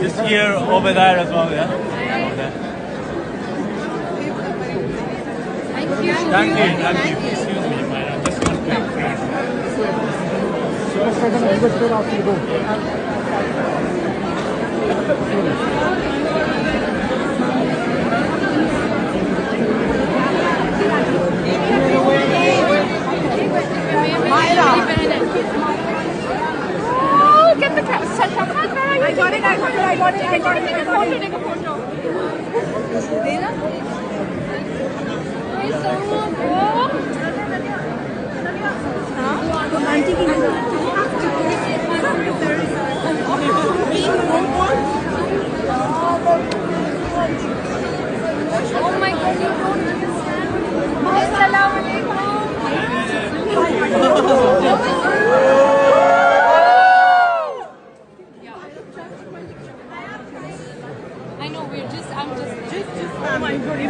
This here, over there as well, yeah? Over there. Thank you. Thank you. Excuse me, Mahira. Just one quick friend. Mahira. Oh, get the camera. I got it. Take a photo. Dena? Auntie ki oh my God, you don't understand. Assalamualaikum. I know I'm just oh my God, you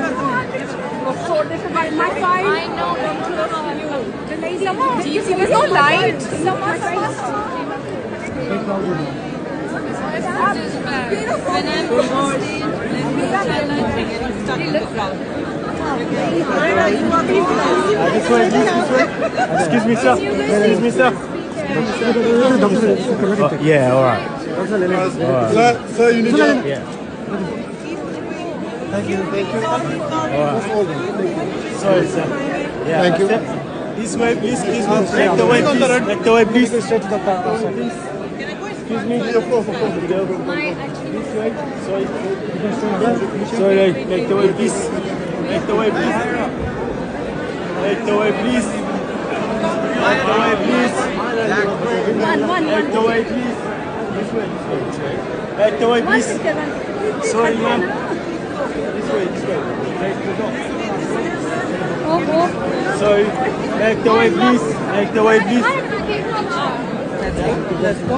my fine. I know, the lady, there's no light. When I'm stuck in the crowd. This way. Excuse me, sir. Yeah, alright. Sir, you need to... Yeah. Thank you. Alright. Sorry, sir. Yeah, Thank you. This way, please. Take the way, please. Straight to the car. Excuse me. Of course. This way. Sorry, take the way, please. Take the way, please. Take the way, please. Take the way, please. Take the way, please. This way. Take the way, please. Sorry, ma'am. This way. Take the door. Sorry. Take the way, please. Take the way, please. Let's go.